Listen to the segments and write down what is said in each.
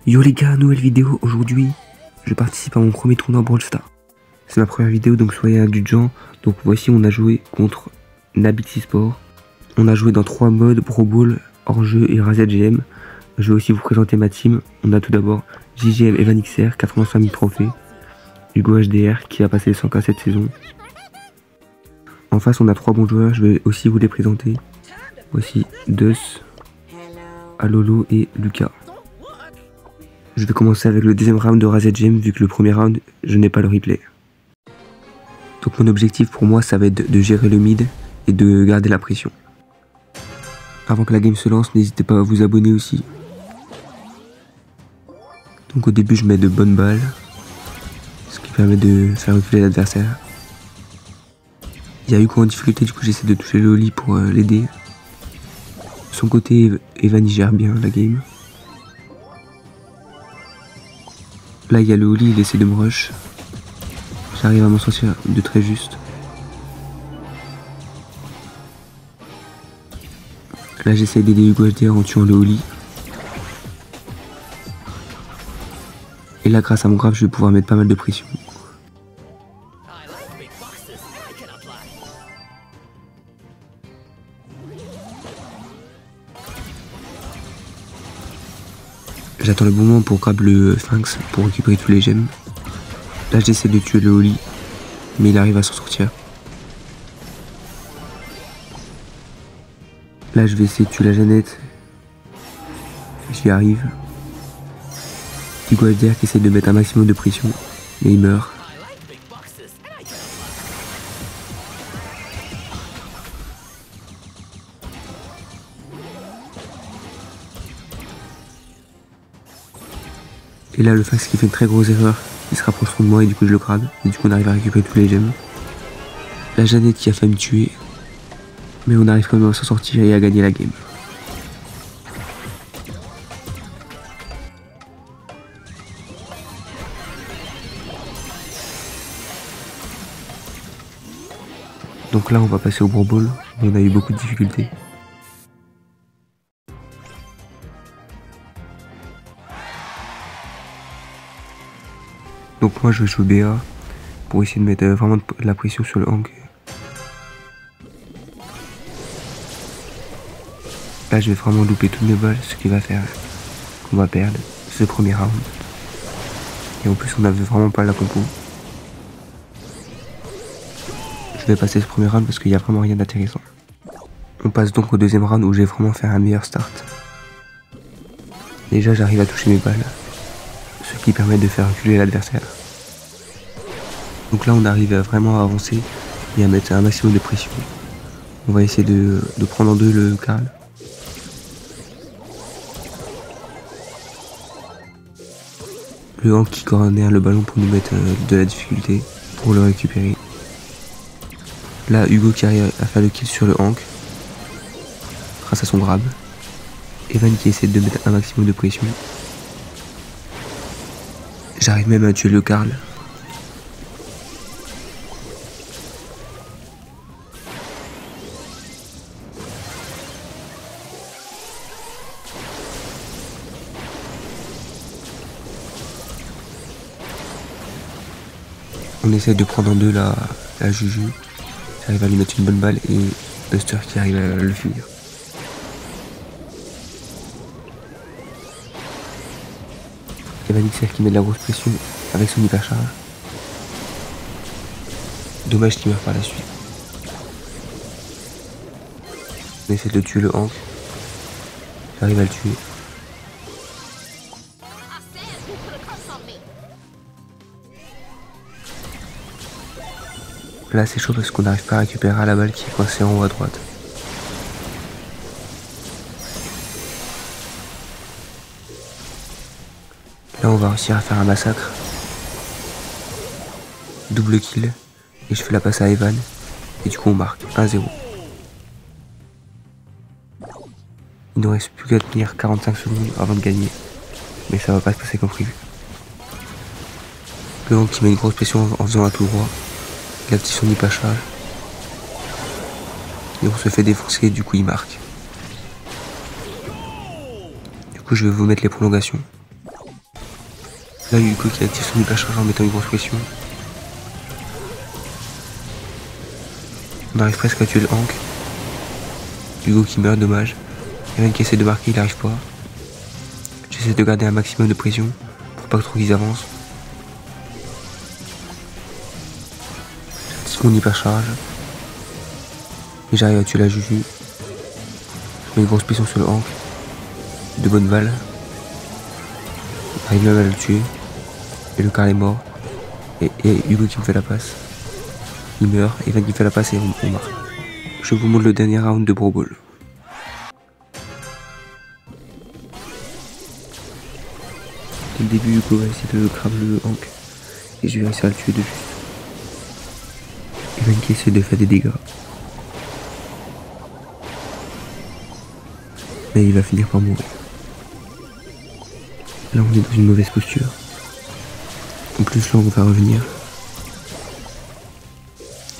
Yo les gars, nouvelle vidéo. Aujourd'hui, je participe à mon premier tournoi Brawl Stars. C'est ma première vidéo, donc soyez indulgents. Donc voici, on a joué contre Nabixi Sport. On a joué dans 3 modes, Pro Bowl, hors-jeu et Razia GM. Je vais aussi vous présenter ma team. On a tout d'abord JGM Evan XR, 85 000 trophées. Hugo HDR qui a passé les 100K cette saison. En face, on a 3 bons joueurs, je vais aussi vous les présenter. Voici Deus, Alolo et Lucas. Je vais commencer avec le deuxième round de Razia GM vu que le premier round, je n'ai pas le replay. Donc mon objectif pour moi, ça va être de gérer le mid et de garder la pression. Avant que la game se lance, n'hésitez pas à vous abonner aussi. Donc au début, je mets de bonnes balles, ce qui permet de faire reculer l'adversaire. Il y a Hugo en difficulté, du coup j'essaie de toucher le Oli pour l'aider. De son côté, Evan gère bien la game. Là il y a le Oli, il essaie de me rush. J'arrive à m'en sortir de très juste. Là j'essaie d'aider Hugo HDR en tuant le Oli. Et là grâce à mon grab je vais pouvoir mettre pas mal de pression. J'attends le bon moment pour grab le Sphinx pour récupérer tous les gemmes. Là j'essaie de tuer le Oli, mais il arrive à s'en sortir. Là je vais essayer de tuer la Jeannette. J'y arrive. Hugo HDR qui essaie de mettre un maximum de pression, mais il meurt. Et là le Fax qui fait une très grosse erreur, il se rapproche trop de moi et du coup je le grab. Et du coup on arrive à récupérer tous les gemmes. La Jeannette qui a failli me tuer, mais on arrive quand même à s'en sortir et à gagner la game. Donc là on va passer au Brawl Ball, où on a eu beaucoup de difficultés. Donc moi je joue BA pour essayer de mettre vraiment de la pression sur le Hank. Là je vais vraiment louper toutes mes balles, ce qui va faire qu'on va perdre ce premier round. Et en plus on n'avait vraiment pas la compo. Je vais passer ce premier round parce qu'il n'y a vraiment rien d'intéressant. On passe donc au deuxième round où je vais vraiment faire un meilleur start. Déjà j'arrive à toucher mes balles, ce qui permet de faire reculer l'adversaire. Donc là on arrive vraiment à avancer et à mettre un maximum de pression. On va essayer de prendre en deux le Karl. Le Hank qui corner le ballon pour nous mettre de la difficulté pour le récupérer. Là Hugo qui arrive à faire le kill sur le Hank grâce à son grab. Evan qui essaie de mettre un maximum de pression. J'arrive même à tuer le Karl. On essaie de prendre en deux la Juju. J'arrive à lui mettre une bonne balle et Buster qui arrive à le finir. Evan XR qui met de la grosse pression avec son hypercharge. Dommage qu'il meurt par la suite. On essaie de le tuer le Hank. J'arrive à le tuer. Là c'est chaud parce qu'on n'arrive pas à récupérer la balle qui est coincée en haut à droite. Là on va réussir à faire un massacre. Double kill. Et je fais la passe à Evan. Et du coup on marque 1-0. Il ne reste plus qu'à tenir 45 secondes avant de gagner. Mais ça va pas se passer comme prévu. Le Hank qui met une grosse pression en faisant un tout droit. Il active son hypercharge. Et on se fait défoncer, du coup il marque. Du coup je vais vous mettre les prolongations. Là, Hugo qui active son hypercharge en mettant une grosse pression. On arrive presque à tuer le Hank. Hugo qui meurt, dommage. Evan qui essaie de marquer, il n'arrive pas. J'essaie de garder un maximum de pression pour pas trop qu'ils avancent. Si mon hypercharge. Et j'arrive à tuer la Juju. Je mets une grosse pression sur le Hank. De bonnes balles. J'arrive même à le tuer. Et le Karl est mort. Et Hugo qui me fait la passe. Il meurt. Evan qui me fait la passe et on marque. Je vous montre le dernier round de Brawl Ball. Dès le début, Hugo va essayer de cramer le Hank. Et je vais réussir à le tuer de juste. Evan qui essaie de faire des dégâts. Mais il va finir par mourir. Là, on est dans une mauvaise posture. En plus, là, on va revenir.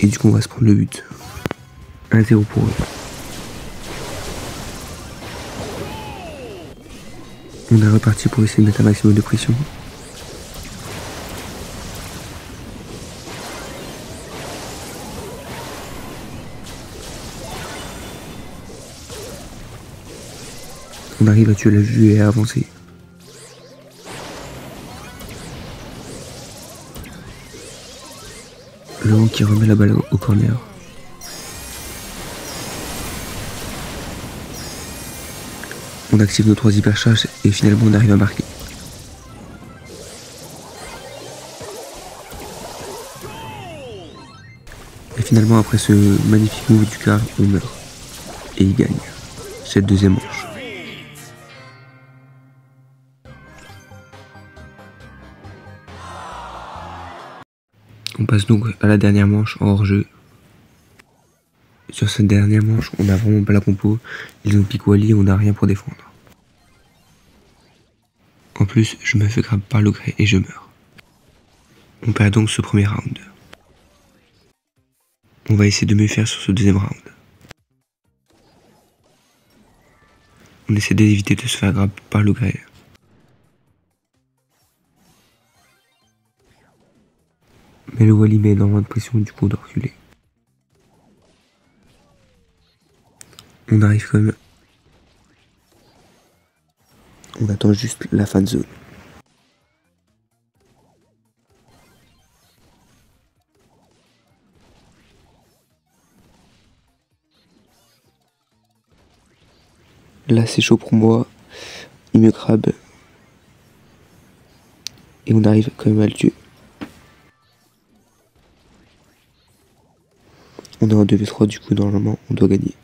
Et du coup, on va se prendre le but. 1-0 pour eux. On est reparti pour essayer de mettre un maximum de pression. On arrive à tuer la Juju et à avancer. Le Hank qui remet la balle au corner. On active nos 3 hypercharges et finalement on arrive à marquer. Et finalement après ce magnifique move du Karl, on meurt. Et il gagne cette deuxième manche. On passe donc à la dernière manche en hors-jeu. Sur cette dernière manche, on n'a vraiment pas la compo. Ils ont piqué Wally et on n'a rien pour défendre. En plus, je me fais grab par le gré et je meurs. On perd donc ce premier round. On va essayer de mieux faire sur ce deuxième round. On essaie d'éviter de se faire grab par le gré. Mais le Wally met énormément de pression, du coup on doit reculer. On arrive quand même. On attend juste la fin de zone. Là c'est chaud pour moi. Il me crabe. Et on arrive quand même à le tuer. On est en 2v3, du coup normalement on doit gagner.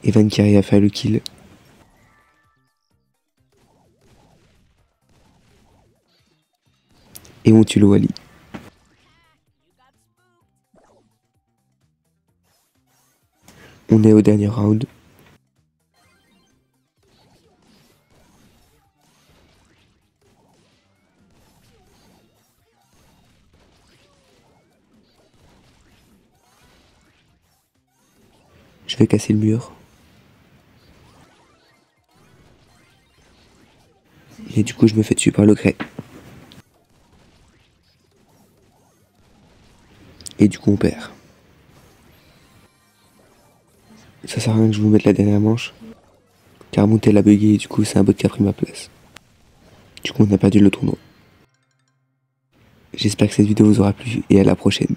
Evan qui arrive à faire le kill. Et on tue le Wally. On est au dernier round. Je vais casser le mur. Et du coup je me fais tuer par le gré. Et du coup on perd. Ça sert à rien que je vous mette la dernière manche. Car mon tel a bugué et du coup c'est un bot qui a pris ma place. Du coup on a perdu le tournoi. J'espère que cette vidéo vous aura plu et à la prochaine.